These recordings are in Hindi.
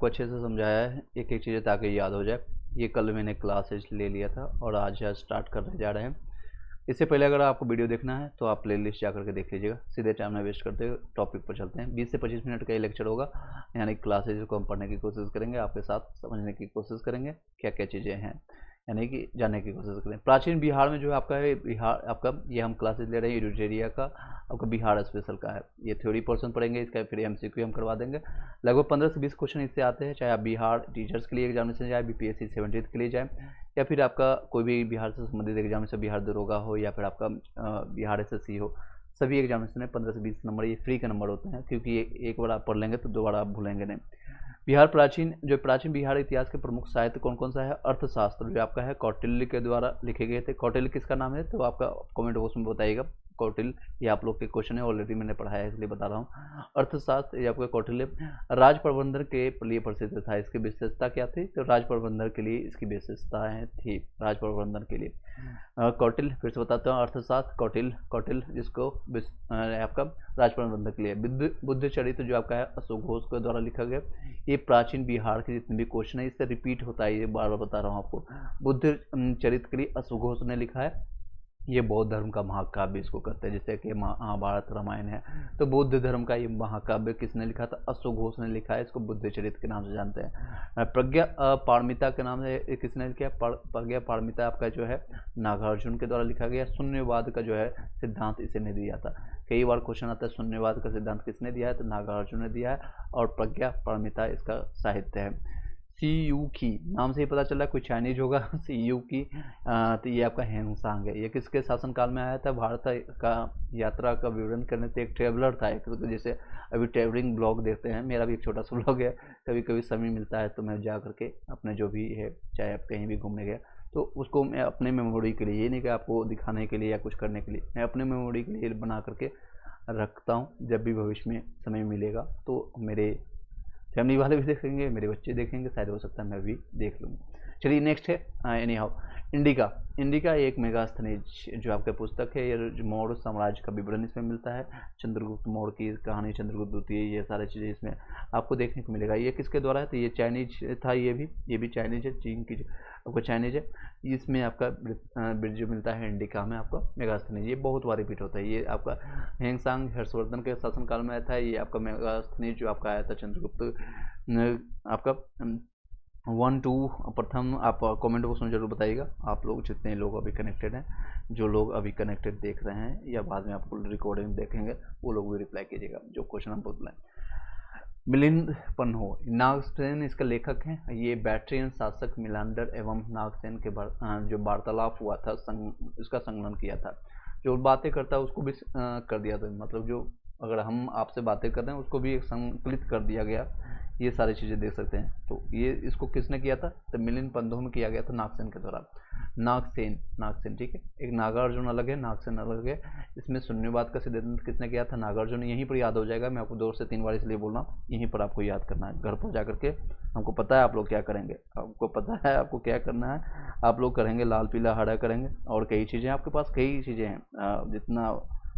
आपको अच्छे से समझाया है एक एक चीज़ें ताकि याद हो जाए। ये कल मैंने क्लासेज ले लिया था और आज स्टार्ट करने जा रहे हैं। इससे पहले अगर आपको वीडियो देखना है तो आप प्लेलिस्ट जा करके देख लीजिएगा। सीधे टाइम ना वेस्ट करते हुए टॉपिक पर चलते हैं। 20 से 25 मिनट का ये लेक्चर होगा, यानी क्लासेज को हम पढ़ने की कोशिश करेंगे, आपके साथ समझने की कोशिश करेंगे क्या क्या चीज़ें हैं, यानी कि जानने की कोशिश करें। प्राचीन बिहार में जो है आपका है, बिहार आपका ये हम क्लासेज ले रहे हैं एरिया का, आपका बिहार स्पेशल का है। ये थ्योरी पोर्शन पढ़ेंगे, इसका फिर एमसीक्यू हम करवा देंगे। लगभग 15 से 20 क्वेश्चन इससे आते हैं, चाहे आप बिहार टीचर्स के लिए एग्जामिनेशन जाए, बीपीएससी 70 के लिए जाए, या फिर आपका कोई भी बिहार से संबंधित एग्जामिनेशन, बिहार दरोगा हो या फिर आपका बिहार एसएससी हो, सभी एग्जामिनेशन में 15 से 20 नंबर ये फ्री के नंबर होते हैं, क्योंकि एक बार आप पढ़ लेंगे तो दोबारा आप भूलेंगे नहीं। बिहार प्राचीन बिहार इतिहास के प्रमुख साहित्य कौन कौन सा है? अर्थशास्त्र जो आपका है कौटिल्य के द्वारा लिखे गए थे। कौटिल्य किसका नाम है तो आपका कमेंट बॉक्स में बताइएगा। कौटिल्य, ये आप लोग के क्वेश्चन है, ऑलरेडी मैंने पढ़ाया है इसलिए बता रहा हूँ। अर्थशास्त्र ये आपका कौटिल्य राज प्रबंधन के लिए प्रसिद्ध था। इसकी विशेषता क्या थी? तो राज प्रबंधन के लिए इसकी विशेषताएं थी, राज प्रबंधन के लिए। कौटिल्य फिर से बताता हूँ, अर्थशास्त्र कौटिल्य जिसको आपका राज प्रबंधन के लिए। बुद्ध चरित्र जो आपका है अशोक घोष के द्वारा लिखा गया। ये प्राचीन बिहार के जितने भी क्वेश्चन है इससे रिपीट होता है, ये बार बार बता रहा हूँ आपको। बुद्ध चरित्र के लिए अशोक घोष ने लिखा है। ये बौद्ध धर्म का महाकाव्य इसको कहते हैं, जैसे कि महाभारत रामायण है, तो बौद्ध धर्म का ये महाकाव्य किसने लिखा था? अशोक घोष ने लिखा है। इसको बुद्ध चरित्र के नाम से जानते हैं। प्रज्ञा पारमिता के नाम से किसने लिखा? प्रज्ञा पारमिता आपका जो है नागार्जुन के द्वारा लिखा गया। शून्यवाद का जो है सिद्धांत इसे ने दिया था। कई बार क्वेश्चन आता है शून्यवाद का सिद्धांत किसने दिया है, तो नागार्जुन ने दिया है। और प्रज्ञा पारमिता इसका साहित्य है। सी यू की नाम से ही पता चल रहा है कोई चाइनीज होगा। सी यू की तो ये आपका हैंगसांग है। ये किसके शासनकाल में आया था? भारत का यात्रा का विवरण करने से एक ट्रेवलर था, एक तो जैसे अभी ट्रेवलिंग ब्लॉग देखते हैं, मेरा भी एक छोटा सा ब्लॉग है, कभी कभी समय मिलता है तो मैं जा करके अपने जो भी है, चाहे आप कहीं भी घूमने गए तो उसको मैं अपने मेमोरी के लिए, ये नहीं कि आपको दिखाने के लिए या कुछ करने के लिए, मैं अपने मेमोरी के लिए बना करके रखता हूँ। जब भी भविष्य में समय मिलेगा तो मेरे फैमिली वाले भी देखेंगे, मेरे बच्चे देखेंगे, शायद हो सकता है मैं भी देख लूँगा। चलिए नेक्स्ट है एनी हाउ इंडिका एक मेगास्थनीज जो आपका पुस्तक है, ये मौर्य साम्राज्य का विवरण इसमें मिलता है। चंद्रगुप्त मौर्य की कहानी, चंद्रगुप्त द्वितीय, ये सारी चीज़ें इसमें आपको देखने को मिलेगा। ये किसके द्वारा है? तो ये चाइनीज था, ये भी चाइनीज है, चीन की आपको चाइनीज है। इसमें आपका जो मिलता है इंडिका में आपका मेगास्थनीज, ये बहुत बार रिपीट होता है। ये आपका हैंगसांग हर्षवर्धन के शासनकाल में आया था। ये आपका मेगास्थनीज जो आपका आया था चंद्रगुप्त आपका 1 2 प्रथम। आप कमेंट बॉक्स में जरूर बताइएगा, आप लोग जितने लोग अभी कनेक्टेड हैं, जो लोग अभी कनेक्टेड देख रहे हैं या बाद में आपको रिकॉर्डिंग देखेंगे, वो लोग भी रिप्लाई कीजिएगा जो क्वेश्चन हम बोल रहे हैं। मिलिंद पन्हो नागसेन इसका लेखक है। ये बैक्ट्रियन शासक मिलांडर एवं नागसेन के जो वार्तालाप हुआ था इसका संकलन किया था। जो बातें करता है उसको भी कर दिया था, मतलब जो अगर हम आपसे बातें कर रहे हैं उसको भी एक संकलित कर दिया गया। ये सारी चीज़ें देख सकते हैं। तो ये इसको किसने किया था? तो मिलिंद पन्हो में किया गया था, नागसेन के द्वारा। नागसेन ठीक है, एक नागार्जुन अलग है, नागसेन अलग है। इसमें शून्यवाद का सिद्धांत किसने किया था? नागार्जुन। यहीं पर याद हो जाएगा, मैं आपको 2 से 3 बार इसलिए बोल रहा हूँ, यहीं पर आपको याद करना है। घर पर जा करके हमको पता है आप लोग क्या करेंगे, आपको पता है आपको क्या करना है। आप लोग करेंगे लाल पीला हरा करेंगे, और कई चीज़ें आपके पास, कई चीज़ें हैं। जितना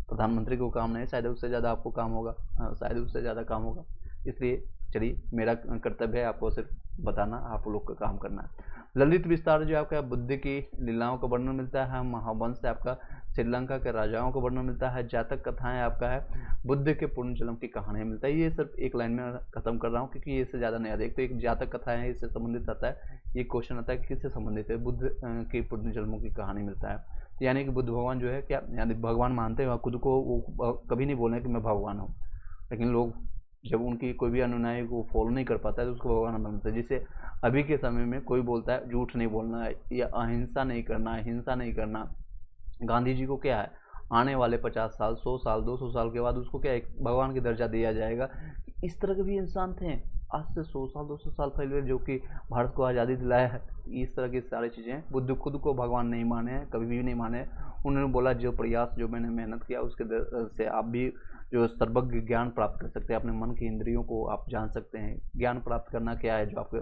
प्रधानमंत्री को काम नहीं, शायद उससे ज़्यादा आपको काम होगा, शायद उससे ज़्यादा काम होगा। इसलिए चलिए, मेरा कर्तव्य है आपको सिर्फ बताना, आप लोग का काम करना है। ललित विस्तार जो आपका बुद्ध की लीलाओं का वर्णन मिलता है। महावंश से आपका श्रीलंका के राजाओं का वर्णन मिलता है। जातक कथाएं आपका है बुद्ध के पूर्ण जन्म की कहानी मिलता है। ये सिर्फ एक लाइन में खत्म कर रहा हूँ क्योंकि इससे ज़्यादा नहीं आता। एक तो एक जातक कथाएं है, इससे संबंधित आता है। ये क्वेश्चन आता है कि किससे संबंधित है? बुद्ध के पूर्ण जन्मों की कहानी मिलता है। यानी कि बुद्ध भगवान जो है क्या, यानी भगवान मानते हैं खुद को, वो कभी नहीं बोले कि मैं भगवान हूँ, लेकिन लोग जब उनकी कोई भी अनुयायी को फॉलो नहीं कर पाता है तो उसको भगवान मानते हैं। जिससे अभी के समय में कोई बोलता है झूठ नहीं बोलना है या अहिंसा नहीं करना है, हिंसा नहीं करना, गांधी जी को क्या है, आने वाले 50 साल 100 साल 200 साल के बाद उसको क्या एक भगवान की दर्जा दिया जाएगा। इस तरह के भी इंसान थे आज से 100 साल 200 साल पहले, जो कि भारत को आज़ादी दिलाया है। इस तरह की सारी चीज़ें, बुद्ध खुद को भगवान नहीं माने हैं, कभी भी नहीं माने। उन्होंने बोला जो प्रयास, जो मैंने मेहनत किया उसके से आप भी जो सर्वज्ञ ज्ञान प्राप्त कर सकते हैं, अपने मन की इंद्रियों को आप जान सकते हैं। ज्ञान प्राप्त करना क्या है, जो आपको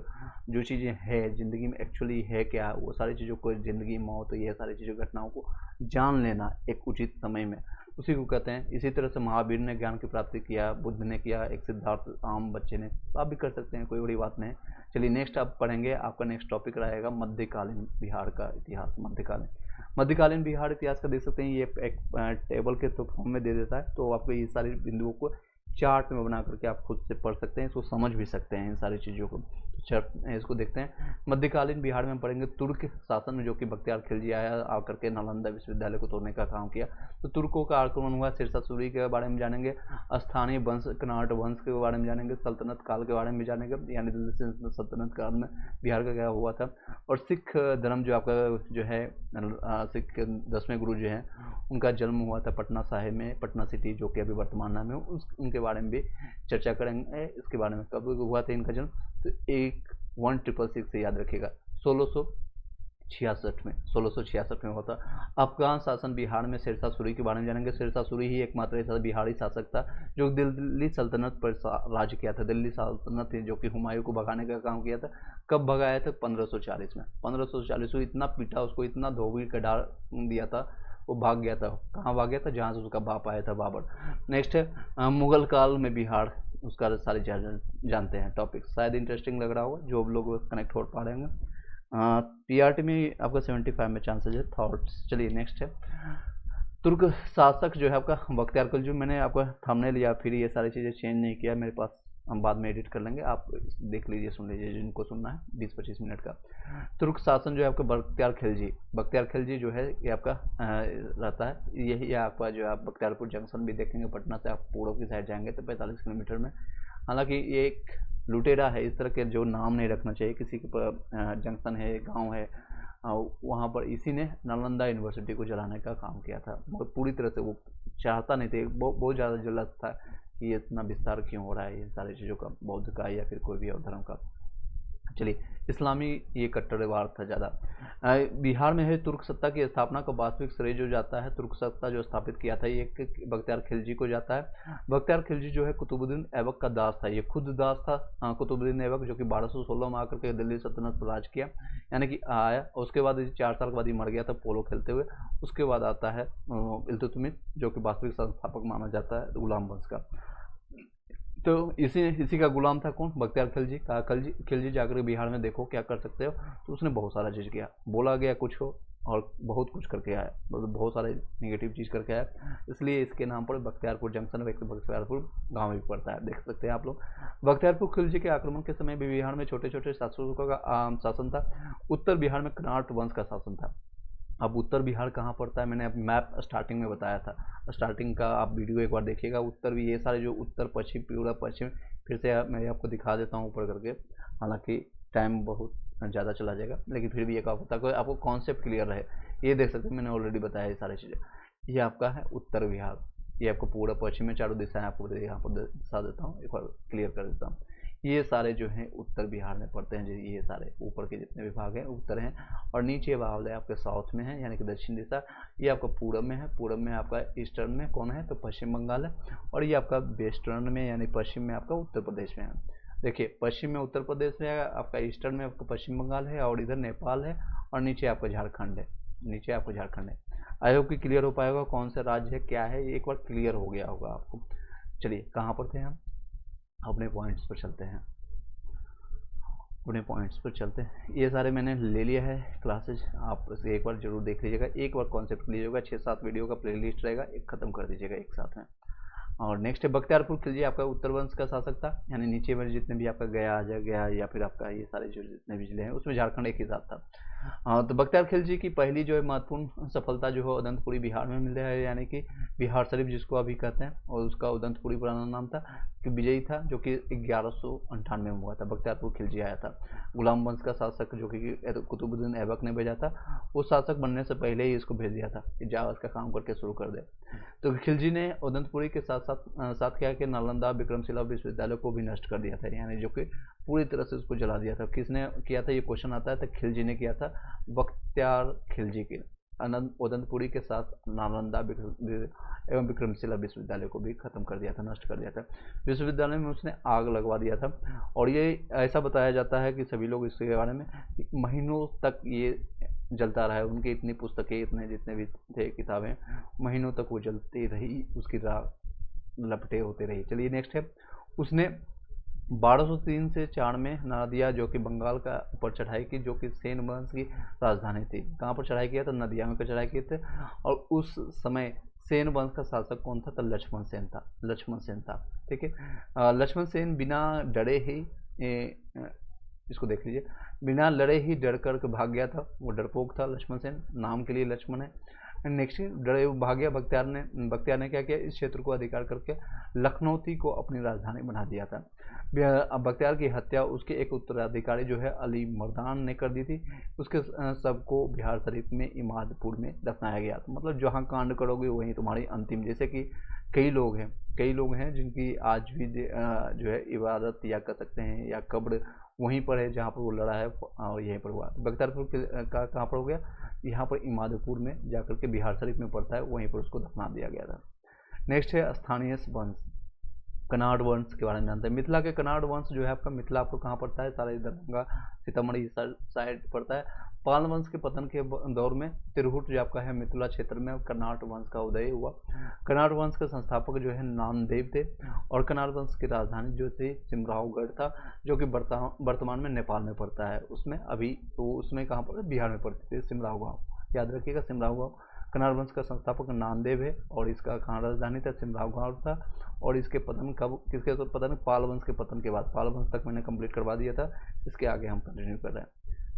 जो चीज़ें है ज़िंदगी में एक्चुअली है क्या है, वो सारी चीज़ों को, ज़िंदगी मौत, ये सारी चीज़ों घटनाओं को जान लेना एक उचित समय में। उसी को कहते हैं। इसी तरह से महावीर ने ज्ञान की प्राप्ति किया, बुद्ध ने किया, एक सिद्धार्थ आम बच्चे ने, तो आप भी कर सकते हैं, कोई बड़ी बात नहीं। चलिए नेक्स्ट आप पढ़ेंगे, आपका नेक्स्ट टॉपिक रहेगा मध्यकालीन बिहार का इतिहास। मध्यकालीन बिहार इतिहास का देख सकते हैं, ये एक टेबल के तो फॉर्म में दे देता है, तो आपको ये सारी बिंदुओं को चार्ट में बना करके आप खुद से पढ़ सकते हैं, इसको समझ भी सकते हैं इन सारी चीज़ों को। इसको देखते हैं। मध्यकालीन बिहार में पढ़ेंगे तुर्क शासन में, जो कि बख्तियार खिलजी आया आकर के नालंदा विश्वविद्यालय को तोड़ने का काम किया। तो तुर्कों का आक्रमण हुआ, सिरसा सूरी के बारे में जानेंगे, स्थानीय वंश कनाट वंश के बारे में जानेंगे, सल्तनत काल के बारे में जानेंगे, यानी दिल्ली सल्तनत काल में बिहार का क्या हुआ था। और सिख धर्म जो आपका जो है सिख 10वें गुरु जो हैं उनका जन्म हुआ था पटना साहिब में, पटना सिटी जो कि अभी वर्तमान नाम है, उनके बारे में भी चर्चा करेंगे। इसके बारे में कब हुआ था इनका जन्म, तो 1666 से याद रखिएगा, 1666 में होता। अफगान शासन बिहार में, सिरसा सूरी के बारे में जानेंगे। सिरसा सूरी ही एकमात्र ऐसा बिहारी शासक था जो दिल्ली सल्तनत पर राज किया था। दिल्ली सल्तनत जो कि हुमायूं को भगाने का काम किया था। कब भगाया था, 1540 में। 1540 में इतना पीटा उसको, इतना धोबी का डाल दिया था, वो भाग गया था। कहाँ भाग गया था, जहाँ से उसका बाप आया था, बाबर। नेक्स्ट है मुगल काल में बिहार, उसका सारे जानते हैं टॉपिक। शायद इंटरेस्टिंग लग रहा होगा जो लोग कनेक्ट हो पा रहे होंगे। पीआरटी में आपका 75 में चांसेस है। थॉट्स, चलिए नेक्स्ट है तुर्क शासक जो है आपका बख्तियार खिलजी। मैंने आपका थंबनेल या फिर ये सारी चीज़ें चेंज नहीं किया मेरे पास, हम बाद में एडिट कर लेंगे, आप देख लीजिए, सुन लीजिए जिनको सुनना है, 20-25 मिनट का। तुर्क शासन जो है आपका बख्तियार खिलजी जो है ये आपका रहता है, यही आपका जो आप बख्तियारपुर जंक्शन भी देखेंगे, पटना से आप पूर्व की साइड जाएंगे तो 45 किलोमीटर में। हालांकि ये एक लुटेरा है, इस तरह के जो नाम नहीं रखना चाहिए किसी के जंक्शन है, गाँव है, वहाँ पर इसी ने नालंदा यूनिवर्सिटी को जलाने का काम किया था, मगर पूरी तरह से वो चाहता नहीं थे, बहुत ज़्यादा जलत था कि ये इतना विस्तार क्यों हो रहा है, ये सारी चीज़ों का, बौद्ध का या फिर कोई भी और धर्म का। चलिए इस्लामी ये कट्टरवाद था ज़्यादा। बिहार में है तुर्क सत्ता की स्थापना का वास्तविक श्रेय जो जाता है, तुर्क सत्ता जो स्थापित किया था ये बख्तियार खिलजी को जाता है। बख्तियार खिलजी जो है कुतुबुद्दीन ऐबक का दास था, ये खुद दास था कुतुबुद्दीन ऐबक, जो कि 1216 में आकर के दिल्ली सल्तनत पर राज किया, यानी कि आया। उसके बाद 4 साल के बाद ही मर गया था पोलो खेलते हुए। उसके बाद आता है इल्तुतमिश, जो कि वास्तविक संस्थापक माना जाता है गुलाम वंश का। तो इसी का गुलाम था कौन, बख्तियार खिलजी। कहा खिलजी जाकर बिहार में देखो क्या कर सकते हो, तो उसने बहुत सारा चीज़ किया, बोला गया कुछ हो और बहुत कुछ करके आया, मतलब बहुत सारे नेगेटिव चीज़ करके आया, इसलिए इसके नाम पर बख्तियारपुर जंक्शन बख्तियारपुर गांव भी पड़ता है, देख सकते हैं आप लोग। बख्तियारपुर खिलजी के आक्रमण के समय भी बिहार में छोटे छोटे शासकों का शासन था। उत्तर बिहार में कनाट वंश का शासन था। अब उत्तर बिहार कहाँ पड़ता है, मैंने अब मैप स्टार्टिंग में बताया था, स्टार्टिंग का आप वीडियो एक बार देखिएगा। उत्तर भी ये सारे जो उत्तर पश्चिम पूर्व पश्चिम, फिर से मैं आपको दिखा देता हूँ ऊपर करके, हालांकि टाइम बहुत ज़्यादा चला जाएगा, लेकिन फिर भी एक आपको कॉन्सेप्ट क्लियर रहे। ये देख सकते हैं, मैंने ऑलरेडी बताया ये सारी चीज़ें। ये आपका है उत्तर बिहार, ये आपको पूरा पश्चिम में चारों दिशाएँ आपको यहाँ पर दिखा देता हूँ, एक बार क्लियर कर देता हूँ। ये सारे जो हैं उत्तर बिहार में पड़ते हैं, ये सारे ऊपर के जितने विभाग हैं उत्तर हैं, और नीचे भाग है आपके साउथ में है, यानी कि दक्षिण दिशा। ये आपका पूरब में है, पूरब में आपका ईस्टर्न में कौन है, तो पश्चिम बंगाल है। और ये आपका वेस्टर्न में यानी पश्चिम में आपका उत्तर प्रदेश में है। देखिए पश्चिम में उत्तर प्रदेश में है, आपका ईस्टर्न में आपका पश्चिम बंगाल है, और इधर नेपाल है, और नीचे आपका झारखंड है, नीचे आपको झारखंड है। आई होप कि क्लियर हो पाएगा कौन सा राज्य है क्या है, एक बार क्लियर हो गया होगा आपको। चलिए कहाँ पर थे हम, अपने पॉइंट्स पर चलते हैं, अपने पॉइंट्स पर चलते हैं। ये सारे मैंने ले लिया है क्लासेज, आप इसे एक बार जरूर देख लीजिएगा, एक बार कॉन्सेप्ट लीजिएगा, 6-7 वीडियो का प्लेलिस्ट रहेगा, एक खत्म कर दीजिएगा एक साथ में। और नेक्स्ट है बख्तियारपुर खिलजी, आपका उत्तर वंश का शासक था, यानी नीचे में जितने भी आपका गया या फिर आपका ये सारे जो जितने भी जिले हैं उसमें झारखंड एक ही साथ था। तो बख्तियार खिलजी की पहली जो है महत्वपूर्ण सफलता जो है उदंतपुरी बिहार में मिल रहा है, यानी कि बिहार शरीफ जिसको अभी कहते हैं, और उसका उदंतपुरी पुराना नाम था, कि विजयी था, जो कि 1198 में हुआ था। बख्तियारपुर खिलजी आया था, गुलाम वंश का शासक जो कि कुतुबुद्दीन ऐबक ने भेजा था, वो शासक बनने से पहले ही इसको भेज दिया था कि जाओ इसका काम करके शुरू कर दे। तो खिलजी ने उदंतपुरी के साथ क्या कि नालंदा विक्रमशिला विश्वविद्यालय को भी नष्ट कर दिया था, यानी जो कि पूरी तरह से उसको जला दिया था। किसने किया था, ये क्वेश्चन आता है, तो खिलजी ने किया था। बख्तियार खिलजी के उदंतपुरी के साथ नालंदा एवं विक्रमशिला विश्वविद्यालय को भी खत्म कर दिया था, नष्ट कर दिया था। विश्वविद्यालय में उसने आग लगवा दिया था, और ये ऐसा बताया जाता है कि सभी लोग इसके बारे में महीनों तक ये जलता रहा है। उनकी इतनी पुस्तकें, इतने जितने भी थे किताबें, महीनों तक वो जलती रही, उसकी राख लपटे होते रही। चलिए नेक्स्ट है, उसने 1203 से 4 में नादिया जो कि बंगाल का ऊपर चढ़ाई की, जो कि सेन वंश की राजधानी थी। कहाँ पर चढ़ाई किया था? नदिया में चढ़ाई किए थे। और उस समय सेन वंश का शासक कौन था? तो लक्ष्मण सेन था। लक्ष्मण सेन था, ठीक है। लक्ष्मण सेन बिना डरे ही इसको देख लीजिए, बिना लड़े ही डर कर भाग गया था। वो डरपोक था लक्ष्मण सेन, नाम के लिए लक्ष्मण है। नेक्स्ट डरे भाग गया। बख्तियार ने क्या किया? इस क्षेत्र को अधिकार करके लखनौती को अपनी राजधानी बना दिया था। बख्तियार की हत्या उसके एक उत्तराधिकारी जो है अली मर्दान ने कर दी थी। उसके सबको बिहार शरीफ में इमादपुर में दफनाया गया। तो मतलब जहाँ कांड करोगे वहीं तुम्हारी अंतिम, जैसे कि कई लोग हैं जिनकी आज भी जो है इबादत या कर सकते हैं, या कब्र वहीं पर है जहाँ पर वो लड़ा है, और यहीं पर हुआ। बख्तियारपुर का कहाँ पर हो गया? यहाँ पर इमादपुर में जाकर के बिहार शरीफ में पड़ता है, वहीं पर उसको दफना दिया गया था। नेक्स्ट है स्थानीय वंश, कनाड वंश के बारे में जानते हैं। मिथिला के कनाड वंश जो है आपका, मिथिला आपको कहाँ पड़ता है? सारा दरभंगा सीतामढ़ी साइड पड़ता है। पाल वंश के पतन के दौर में तिरहुट जो आपका है मिथिला क्षेत्र में कनाड वंश का उदय हुआ। कनाड वंश के संस्थापक जो है नामदेव थे। और कनाड वंश की राजधानी जो थी सिमरावगढ़ था, जो कि वर्तमान में नेपाल में पड़ता है। उसमें अभी तो उसमें कहाँ पर? बिहार में पड़ती थी, सिमरावगाँव, याद रखिएगा सिमरावगाँव। कनाड वंश का संस्थापक नामदेव है, और इसका कहाँ राजधानी था? सिमरावगाँव था। और इसके पतन कब, किसके पतन? पाल वंश के पतन के बाद। पाल वंश तक मैंने कंप्लीट करवा दिया था, इसके आगे हम कंटिन्यू कर रहे हैं।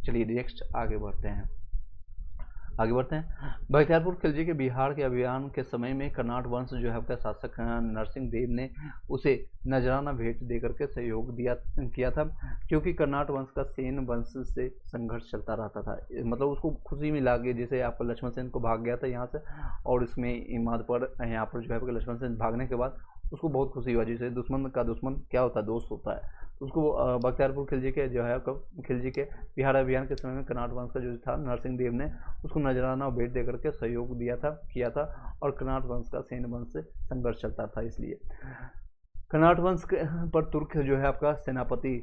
चलिए नेक्स्ट आगे बढ़ते हैं। बख्तियारपुर खिलजी के बिहार के अभियान के समय में कर्नाट वंश जो है आपका शासक नरसिंह देव ने उसे नजराना भेंट देकर के सहयोग किया था, क्योंकि कर्नाट वंश का सेन वंश से संघर्ष चलता रहता था। मतलब उसको खुशी मिला कि जैसे आपका लक्ष्मण सेन को भाग गया था यहाँ से, और इसमें इमाद पर यहाँ पर जो है लक्ष्मण सेन भागने के बाद उसको बहुत खुशी हुआ। जैसे दुश्मन का दुश्मन क्या होता है? दोस्त होता है। उसको बख्तियारपुर खिलजी के जो है खिलजी के बिहार अभियान के समय में कर्नाट वंश का जो था नरसिंह देव ने उसको नजराना और भेंट देकर के सहयोग किया था। और कर्नाट वंश का सेन वंश से संघर्ष चलता था। इसलिए कर्नाट वंश पर तुर्क जो है आपका सेनापति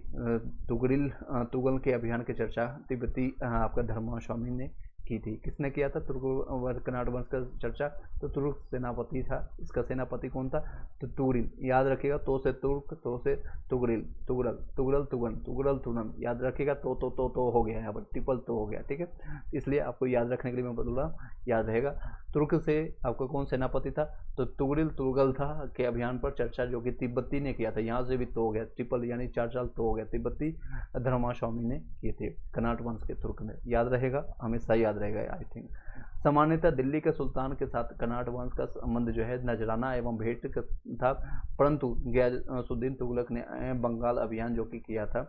तुगल के अभियान की चर्चा तिब्बती आपका धर्मा स्वामी ने की थी। किसने किया था कर्नाट वंश का चर्चा? तो तुर्क सेनापति था। इसका सेनापति कौन था? तो तुगरिल, याद रखिएगा। तो से तुर्क, तो से तुगरिल, तुगरल, याद रखिएगा। तो हो गया यहाँ पर, ट्रिपल तो हो गया, ठीक है। इसलिए आपको याद रखने के लिए मैं बोल रहा हूँ, याद रहेगा। तुर्क से आपका कौन सेनापति था? तो तुगल था के अभियान पर चर्चा जो कि तिब्बती ने किया था। यहाँ से भी तो हो गया, ट्रिपल यानी 4 साल तो हो गया। तिब्बती धर्मा स्वामी ने किए थे कर्नाट वंश के तुर्क ने, याद रहेगा, हमेशा याद रहेगा आई थिंक। सामान्यतः दिल्ली के सुल्तान के साथ कर्नाट वंश का संबंध जो है नजराना एवं भेंट था, परंतु गयासुद्दीन तुगलक ने बंगाल अभियान जो कि किया था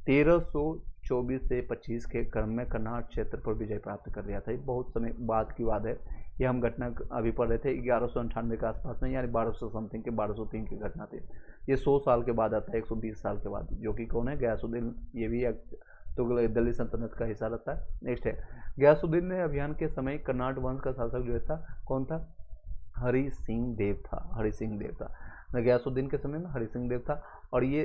1324 से 25 के क्रम में कर्नाट क्षेत्र पर विजय प्राप्त कर लिया था। ये बहुत समय बाद की बात है। ये हम घटना अभी पढ़ रहे थे 1198 के आसपास में, यानी 1200 समथिंग के 1203 की घटना थी। ये 100 साल के बाद आता है, 120 साल के बाद, जो कि कौन है? गयासुद्दीन। ये भी तुगलक दिल्ली सल्तनत का हिस्सा रहता है। नेक्स्ट है, गयासुद्दीन ने अभियान के समय कर्नाट वंश का शासक जो था कौन था? हरि सिंह देव था। गयासुद्दीन के समय में हरि सिंह देव था। और ये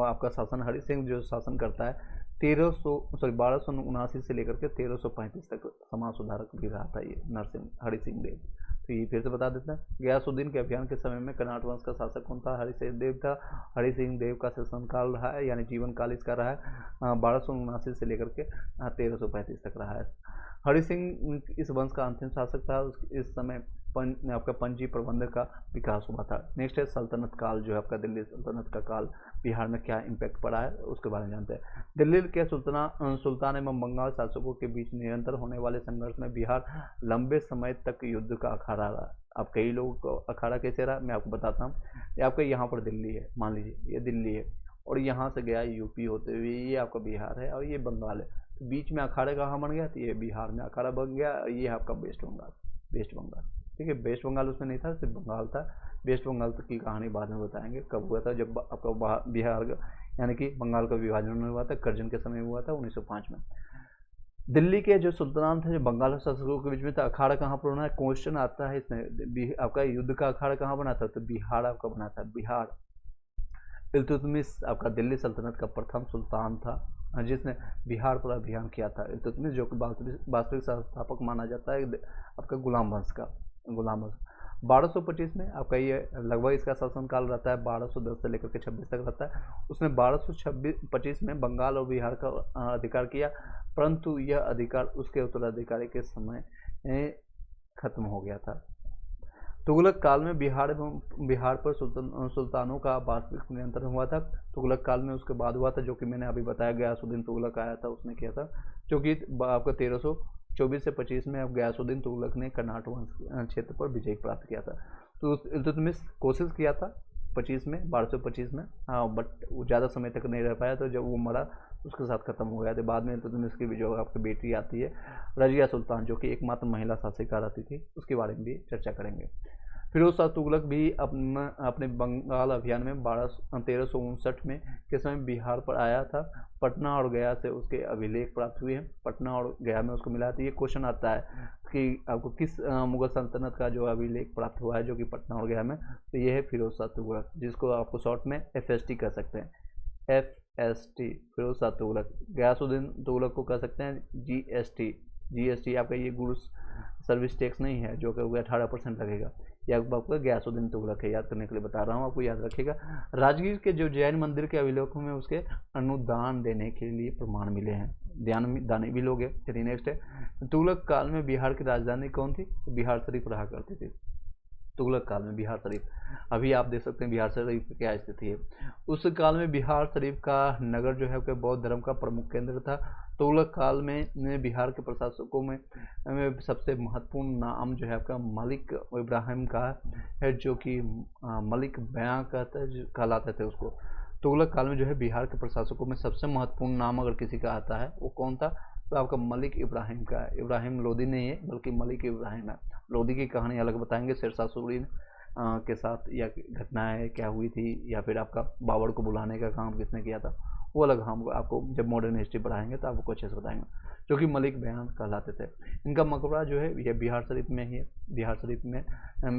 आपका शासन हरि सिंह जो शासन करता है 1279 से लेकर के 1335 तक समाज सुधारक भी रहा था ये हरि सिंह देव। तो ये फिर से बता देते हैं, गयासुद्दीन के अभियान के समय में कर्नाट वंश का शासक कौन था? हरि सिंह देव था। हरि सिंह देव का शासनकाल रहा है, यानी जीवन काल इसका रहा है 1279 से लेकर के 1335 तक रहा है। हरि सिंह इस वंश का अंतिम शासक था। इस समय आपका पंजी प्रबंध का विकास हुआ था। नेक्स्ट है सल्तनत काल, जो है आपका दिल्ली सल्तनत का काल, बिहार में क्या इम्पैक्ट पड़ा है उसके बारे में जानते हैं। दिल्ली के सुल्तान एवं बंगाल शासकों के बीच निरंतर होने वाले संघर्ष में बिहार लंबे समय तक युद्ध का अखाड़ा रहा। अब कई लोगों को अखाड़ा कैसे रहा मैं आपको बताता हूँ। ये आपका यहाँ पर दिल्ली है, मान लीजिए ये दिल्ली है, और यहाँ से गया यूपी होते हुए ये आपका बिहार है, और ये बंगाल है। तो बीच में अखाड़े कहाँ बन गया? तो ये बिहार में अखाड़ा बन गया। ये आपका वेस्ट बंगाल, ठीक है। वेस्ट बंगाल उसमें नहीं था, सिर्फ बंगाल था। वेस्ट बंगाल की कहानी बाद में बताएंगे कब हुआ था, जब आपका बिहार यानी कि बंगाल का विभाजन हुआ था, कर्जन के समय हुआ था 1905 में। दिल्ली के जो सुल्तान थे, जो बंगाल शासकों के बीच में था, अखाड़ा कहाँ पर बना है? क्वेश्चन आता है इसमें। आपका युद्ध का अखाड़ा कहाँ बना था? तो बिहार आपका बना था, बिहार। इल्तुतमिश आपका दिल्ली सल्तनत का प्रथम सुल्तान था, जिसने बिहार पर अभियान किया था। इल्तुतमिश जो कि वास्तविक संस्थापक माना जाता है आपका गुलाम वंश का। गुलाम वंश 1225 में आपका ये लगभग इसका शासनकाल रहता है 1210 से लेकर के 26 तक रहता है। उसने 1225 में बंगाल और बिहार का अधिकार किया, परंतु यह अधिकार उसके उत्तराधिकारी के समय खत्म हो गया था। तुगलक काल में बिहार पर सुल्तानों का वास्तविक नियंत्रण हुआ था। तुगलक काल में उसके बाद हुआ था, जो कि मैंने अभी बताया, गयासुद्दीन तुगलक आया था, उसने किया था, जो कि आपका 1324 से 25 में अब गयासुद्दीन तुगलक ने कर्नाटक वंश क्षेत्र पर विजय प्राप्त किया था। तो इल्तुतमिश कोशिश किया था 25 में 1225 में, बट वो ज़्यादा समय तक नहीं रह पाया, तो जब वो मरा उसके साथ खत्म हो गया था। बाद में इल्तुतमिश की जो आपकी बेटी आती है रजिया सुल्तान, जो कि एकमात्र महिला शासिका रहती थी, उसके बारे में भी चर्चा करेंगे। फिरोज शाह तुगलक भी अपने बंगाल अभियान में 1359 में के समय बिहार पर आया था। पटना और गया से उसके अभिलेख प्राप्त हुए हैं। पटना और गया में उसको मिला। तो ये क्वेश्चन आता है कि आपको किस मुगल सल्तनत का जो अभिलेख प्राप्त हुआ है जो कि पटना और गया में, तो ये है फिरोज शाह तुगलक, जिसको आपको शॉर्ट में FST कह सकते हैं। FST फिरोज शाह तुगलक। गयासुद्दीन तुगलक को कह सकते हैं GST आपका ये गुड्स सर्विस टैक्स नहीं है, जो कि 18% लगेगा। या आपको गयासुद्दीन तुगलक है, याद करने के लिए बता रहा हूँ, आपको याद रखिएगा। राजगीर के जो जैन मंदिर के अभिलेखों में उसके अनुदान देने के लिए प्रमाण मिले हैं। दानी भी लोग हैं। चलिए नेक्स्ट है, तुगलक काल में बिहार की राजधानी कौन थी? बिहार शरीफ रहा करती थी तुगलक काल में। बिहार शरीफ, अभी आप देख सकते हैं बिहार शरीफ की क्या स्थिति है। उस काल में बिहार शरीफ का नगर जो है कि बौद्ध धर्म का प्रमुख केंद्र था। तुगलक काल में बिहार के प्रशासकों में सबसे महत्वपूर्ण नाम जो है आपका मलिक इब्राहिम का है, जो कि मलिक बयां कहलाते थे उसको। तुगलक काल में जो है बिहार के प्रशासकों में सबसे महत्वपूर्ण नाम अगर किसी का आता है वो कौन था? तो आपका मलिक इब्राहिम का है। इब्राहिम लोदी नहीं है, बल्कि मलिक इब्राहिम है। लोदी की कहानी अलग बताएंगे, शेरशाह सूरी के साथ या घटनाएं क्या हुई थी, या फिर आपका बाबर को बुलाने का काम किसने किया था, वो अलग हम आपको जब मॉडर्न हिस्ट्री पढ़ाएंगे तो आपको अच्छे से बताएंगे, जो कि मलिक बयान कहलाते थे। इनका मकबरा जो है यह बिहार शरीफ में ही है। बिहार शरीफ में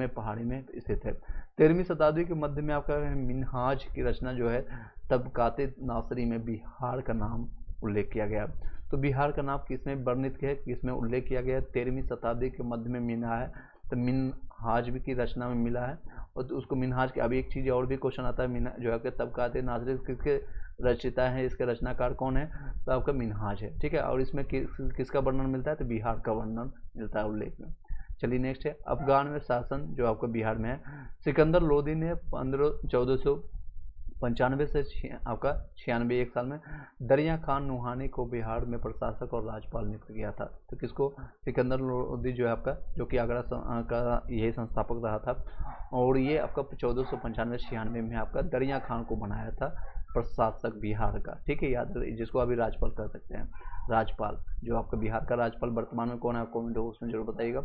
पहाड़ी में स्थित है। 13वीं शताब्दी के मध्य में आपका मिनहाज की रचना जो है तबकाते नासरी में बिहार का नाम उल्लेख किया गया। तो बिहार का नाम किसमें वर्णित है, किसमें उल्लेख किया गया है? 13वीं शताब्दी के मध्य में मिना है, तो मिनहाज भी की रचना में मिला है। और तो उसको मिनहाज के अभी एक चीज़ और भी क्वेश्चन आता है, मिना जो है कि तबकाते नासरी किसके रचयिता है, इसके रचनाकार कौन है? तो आपका मिनहाज है, ठीक है। और इसमें किसका वर्णन मिलता है? तो बिहार का वर्णन मिलता है उल्लेख में। चलिए नेक्स्ट है, अफगान में शासन जो आपका बिहार में है। सिकंदर लोदी ने 1495 से आपका 96 एक साल में दरिया खान नुहानी को बिहार में प्रशासक और राज्यपाल नियुक्त किया था। तो किसको? सिकंदर लोदी जो है आपका, जो कि आगरा का यही संस्थापक रहा था, और ये आपका 1495-96 में आपका दरिया खान को बनाया था प्रशासक बिहार का, ठीक है। याद रखिए, जिसको अभी राज्यपाल कर सकते हैं। राज्यपाल जो आपका बिहार का राज्यपाल वर्तमान में कौन है, आपको कमेंट उसमें जरूर बताइएगा।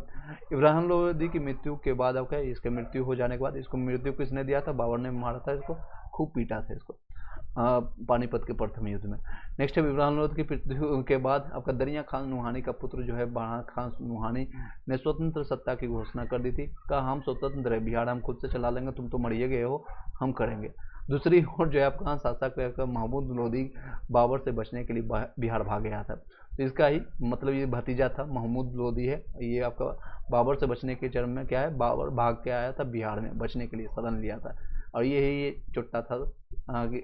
इब्राहिम लोदी की मृत्यु के बाद आपका, इसके मृत्यु हो जाने के बाद, इसको मृत्यु किसने दिया था? बाबर ने मारा था इसको, खूब पीटा था इसको पानीपत के प्रथम युद्ध में। नेक्स्ट है, इब्राहिम लोदी की मृत्यु के बाद आपका दरिया खान नुहानी का पुत्र जो है बाणा खान नुहानी ने स्वतंत्र सत्ता की घोषणा कर दी थी। कहा हम स्वतंत्र है, बिहार हम खुद से चला लेंगे, तुम तो मरिए गए हो, हम करेंगे। दूसरी ओर जो है आपका शासक महमूद लोदी बाबर से बचने के लिए बिहार भाग गया था। तो इसका ही मतलब ये भतीजा था, महमूद लोदी है, ये आपका बाबर से बचने के चरण में क्या है, बाबर भाग के आया था बिहार में बचने के लिए, शरण लिया था। और ये चुट्टा था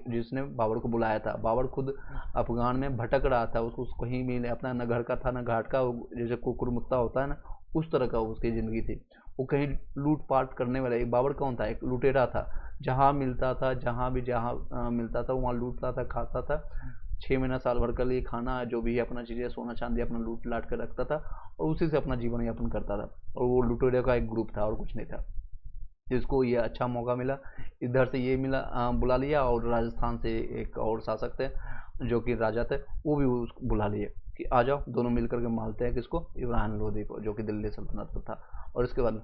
जिसने बाबर को बुलाया था। बाबर खुद अफगान में भटक रहा था, उसको कहीं भी अपना न घर का था न घाट का, जैसे कुकुर मुत्ता होता है ना, उस तरह का उसकी ज़िंदगी थी। वो कहीं लूटपाट करने वाला, एक बाबर कौन था? एक लुटेरा था, जहाँ मिलता था, जहाँ मिलता था वहाँ लूटता था, खाता था। 6 महीना साल भर के लिए खाना जो भी अपना चीज़ें सोना चांदी अपना लूट लाट कर रखता था, और उसी से अपना जीवन यापन करता था। और वो लुटेरे का एक ग्रुप था और कुछ नहीं था। जिसको ये अच्छा मौका मिला, इधर से ये मिला, बुला लिया, और राजस्थान से एक और शासक थे जो कि राजा थे, वो भी उसको बुला लिए कि आ जाओ, दोनों मिलकर के मारते हैं किसको? इब्राहिम लोदी को, जो कि दिल्ली सल्तनत पर था। और इसके बाद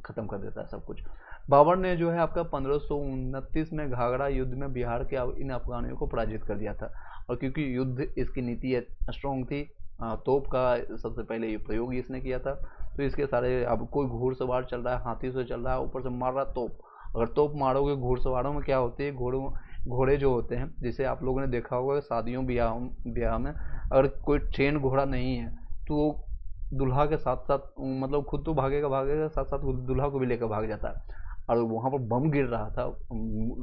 ख़त्म कर देता है सब कुछ। बाबर ने जो है आपका 1529 में घाघरा युद्ध में बिहार के इन अफगानियों को पराजित कर दिया था। और क्योंकि युद्ध इसकी नीति स्ट्रॉन्ग थी, तोप का सबसे पहले ये प्रयोग इसने किया था। तो इसके सारे, अब कोई घुड़सवार चल रहा है, हाथी से चल रहा है, ऊपर से मार रहा तोप। अगर तोप मारोगे घुड़सवारों में क्या होती है, घोड़ों घोड़े जो होते हैं, जिसे आप लोगों ने देखा होगा शादियों ब्याह में अगर कोई ट्रेन घोड़ा नहीं है तो वो दूल्हा के साथ साथ मतलब खुद तो भागेगा भागेगा, साथ साथ दूल्हा को भी लेकर भाग जाता है। और वहाँ पर बम गिर रहा था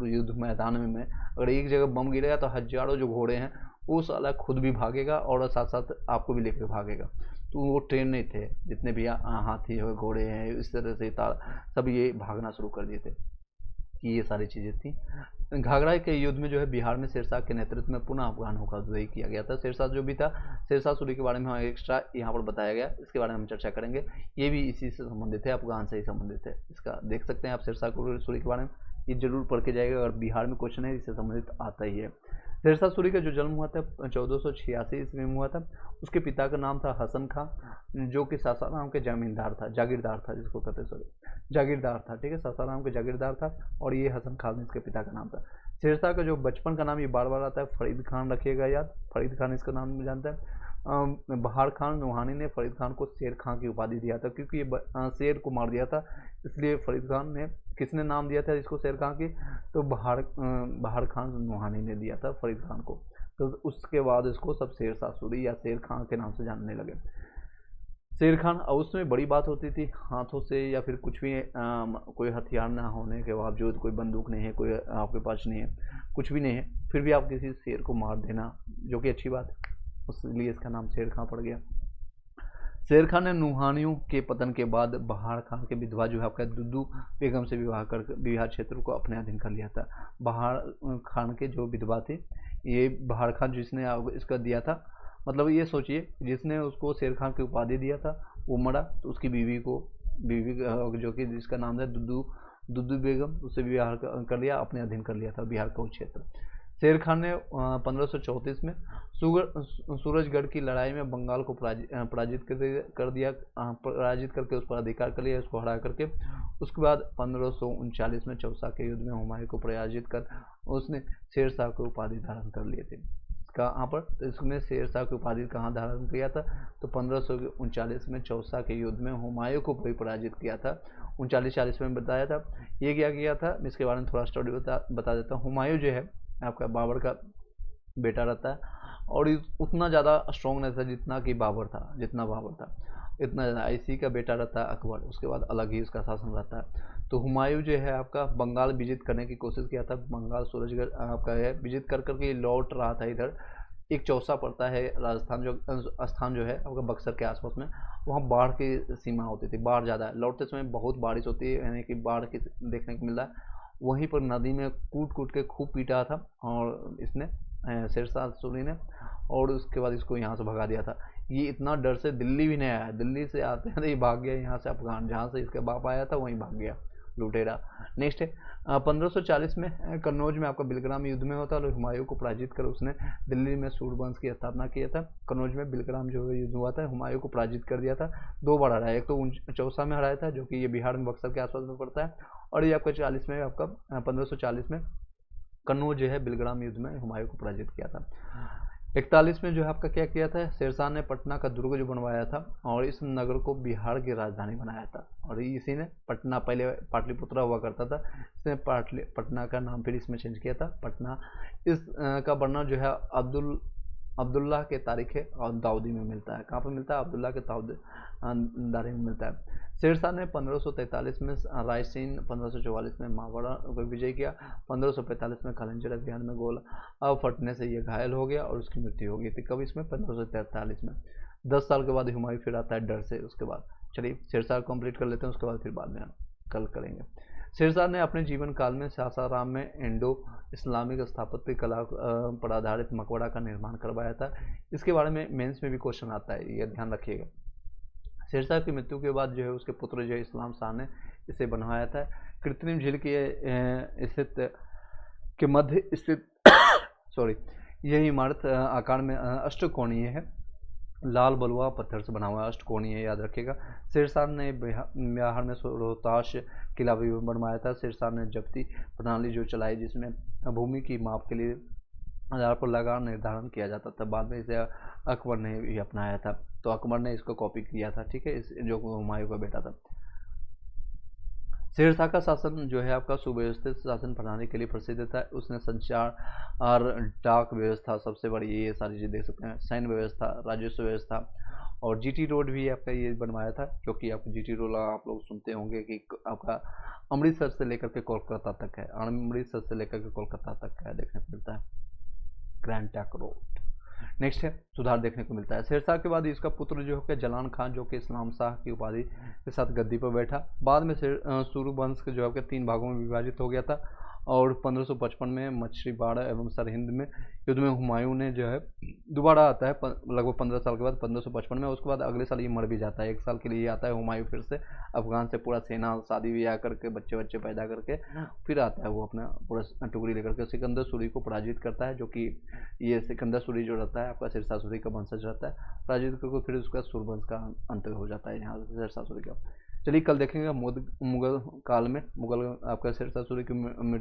युद्ध मैदान में अगर एक जगह बम गिरेगा तो हजारों जो घोड़े हैं वो साला खुद भी भागेगा और साथ साथ आपको भी लेकर भागेगा। तो वो ट्रेन नहीं थे, जितने भी हाथी हो घोड़े हैं इस तरह से सब ये भागना शुरू कर दिए थे। कि ये सारी चीज़ें थी। घाघरा के युद्ध में जो है बिहार में शेरशाह के नेतृत्व में पुनः अफगानों का विजय किया गया था। शेरशाह जो भी था, शेरशाह सूरी के बारे में एक्स्ट्रा यहाँ पर बताया गया, इसके बारे में हम चर्चा करेंगे। ये भी इसी से संबंधित है, अफगान से ही संबंधित है। इसका देख सकते हैं आप शेरशाह सूरी के बारे में, ये जरूर पढ़ के जाएगा अगर बिहार में क्वेश्चन है, इससे संबंधित आता ही है। शेरशाह सूरी का जो जन्म हुआ था 1486 ईस्वी में हुआ था। उसके पिता का नाम था हसन खां, जो कि सासाराम के जमींदार था, जागीरदार था, जिसको कहते हैं जागीरदार था, ठीक है, सासाराम के जागीरदार था। और ये हसन खान इसके पिता का नाम था। शेरशाह का जो बचपन का नाम ये बार बार आता है, फरीद खान रखिएगा याद, फरीद खान इसका नाम जानता है। बहार खान नूहानी ने फरीद खान को शेर खां की उपाधि दिया था, क्योंकि ये शेर को मार दिया था, इसलिए फरीद खान ने, किसने नाम दिया था इसको शेर खां की, तो बहार खान नूहानी ने दिया था फरीद खान को। तो उसके बाद इसको सब शेरशाह सूरी या शेर खां के नाम से जानने लगे। शेर खान, और उसमें बड़ी बात होती थी हाथों से या फिर कुछ भी कोई हथियार ना होने के बावजूद, कोई बंदूक नहीं है, कोई आपके पास नहीं है, कुछ भी नहीं है, फिर भी आप किसी शेर को मार देना, जो कि अच्छी बात है, इसलिए इसका नाम शेर खां पड़ गया। शेर खान ने नूहानियों के पतन के बाद बहार खान के विधवा जो है आपका दुद्दू बेगम से विवाह कर बिहार क्षेत्र को अपने अधीन कर लिया था। बहार खान के जो विधवा थी, ये बहार खान जिसने इसका दिया था, मतलब ये सोचिए जिसने उसको शेर खान की उपाधि दिया था वो मरा, तो उसकी बीवी जो कि जिसका नाम है दुद्दू बेगम, उससे विवाह कर लिया, अपने अधीन कर लिया था बिहार का क्षेत्र। शेर खान ने 1534 में सूरजगढ़ की लड़ाई में बंगाल को पराजित करके उस पर अधिकार कर लिया, उसको हरा करके। उसके बाद 1539 में चौसा के युद्ध में हुमायूं को पराजित कर उसने शेरशाह को उपाधि धारण कर लिए थे। कहाँ पर, तो इसमें शेरशाह की उपाधि कहाँ धारण किया था, तो 1539 में चौसा के युद्ध में हुमायूं को भी पराजित किया था। 39-40 में बताया था। ये क्या किया था, इसके बारे में थोड़ा स्टडी बता देता हूँ। हुमायूं जो है आपका बाबर का बेटा रहता है, और उतना ज़्यादा स्ट्रॉन्ग नहीं था जितना बाबर था, इतना ज़्यादा। इसी का बेटा रहता है अकबर, उसके बाद अलग ही उसका शासन रहता है। तो हुमायूं जो है आपका बंगाल विजित करने की कोशिश किया था, बंगाल सूरजगढ़ आपका है विजित कर करके लौट रहा था इधर। एक चौसा पड़ता है राजस्थान स्थान जो है आपका बक्सर के आसपास में, वहाँ बाढ़ की सीमा होती थी, बाढ़ ज़्यादा है, लौटते समय बहुत बारिश होती है, यानी कि बाढ़ की देखने को मिल रहा है। वहीं पर नदी में कूट कूट के खूब पीटा था और इसने शेरशाह सूरी ने, और उसके बाद इसको यहाँ से भगा दिया था। ये इतना डर से दिल्ली भी नहीं आया, दिल्ली से आते हैं ये भाग गया यहाँ से अफगान, जहाँ से इसका बाप आया था वहीं भाग गया लुटेरा। नेक्स्ट है 1540 में कन्नौज में आपका बिलग्राम युद्ध में होता है, और हुमायूं को पराजित कर उसने दिल्ली में सूरवंश की स्थापना किया था। कन्नौज में बिलग्राम जो युद्ध हुआ था, हुमायूं को पराजित कर दिया था, 2 बार हराया, एक तो चौसा में हराया था जो कि ये बिहार में बक्सर के आसपास में पड़ता है, और ये आपका 40 में आपका 1540 में कन्नौज जो है बिलग्राम युद्ध में हुमायूं को पराजित किया था। 41 में जो है आपका क्या किया था, शेरशाह ने पटना का दुर्ग जो बनवाया था और इस नगर को बिहार की राजधानी बनाया था, और इसी ने पटना, पहले पाटलिपुत्र हुआ करता था, इसने पटना का नाम फिर इसमें चेंज किया था पटना। इस का वर्णन जो है अब्दुल्लाह के तारीख है और दाऊदी में मिलता है। कहाँ पर मिलता है, अब्दुल्लाह के दारी में मिलता है। शेरशाह ने 1543 में रायसीन, 1544 में मावड़ा को विजय किया, 1545 में खलंजर अभियान में गोला फटने से ये घायल हो गया और उसकी मृत्यु हो गई थी। कब, इसमें 1543 में। 10 साल के बाद हुमायूं फिर आता है डर से। उसके बाद चलिए शेरशाह कंप्लीट कर लेते हैं, उसके बाद फिर बाद में कल करेंगे। शेरशाह ने अपने जीवन काल में सासाराम में इंडो इस्लामिक स्थापत्य कला पर आधारित मकबरा का निर्माण करवाया था। इसके बारे में मेंस में भी क्वेश्चन आता है, ये ध्यान रखिएगा। शेरशाह की मृत्यु के बाद जो है उसके पुत्र जो है इस्लाम शाह ने इसे बनवाया था। कृत्रिम झील के स्थित के मध्य स्थित सॉरी, यह इमारत आकार में अष्टकोणीय है, लाल बलुआ पत्थर से बना हुआ अष्टकोणीय, याद रखिएगा। शेरशाह ने बिहार में रोहताश किला भी बनवाया था। शेरशाह ने जब्ती प्रणाली जो चलाई, जिसमें भूमि की माप के लिए आधार पर लगान निर्धारण किया जाता था, बाद में इसे अकबर ने भी अपनाया था, तो अकबर ने इसको कॉपी किया था, ठीक है, इस जो हुमायूं का बेटा था। शेरशाह का शासन जो है आपका सुव्यवस्थित शासन प्रणाली के लिए प्रसिद्ध था। उसने संचार और डाक व्यवस्था, सबसे बड़ी ये सारी चीज़ देख सकते हैं, सैन्य व्यवस्था, राजस्व व्यवस्था, और जीटी रोड भी आपका ये बनवाया था, क्योंकि आपको जीटी रोड आप लोग सुनते होंगे कि आपका अमृतसर से लेकर के कोलकाता तक है, अमृतसर से लेकर के कोलकाता तक है, देखने को मिलता है ग्रैंड ट्रंक रोड। नेक्स्ट है सुधार देखने को मिलता है। शेरशाह के बाद इसका पुत्र जो है जलान खान, जो कि इस्लाम शाह की उपाधि के साथ गद्दी पर बैठा। बाद में सूर्यवंश जो है 3 भागों में विभाजित हो गया था, और 1555 में मछलीबाड़ा एवं सरहिंद में युद्ध में हुमायूं ने जो है दोबारा आता है लगभग 15 साल के बाद 1555 में। उसके बाद अगले साल ये मर भी जाता है, 1 साल के लिए आता है हुमायूं फिर से अफगान से, पूरा सेना शादी ब्याह करके बच्चे बच्चे पैदा करके फिर आता है वो अपना पूरा टुकड़ी लेकर के, सिकंदर सूरी को पराजित करता है, जो कि ये सिकंदर सूरी जो रहता है आपका शेरशाह सूरी का वंशज रहता है, पराजित करके फिर उसका सूर्यवंश का अंत हो जाता है यहाँ से शेरशाह सूरी का। चलिए कल देखेंगे मुगल काल में मुगल आपका शेरशाह सूरी की मृत्यु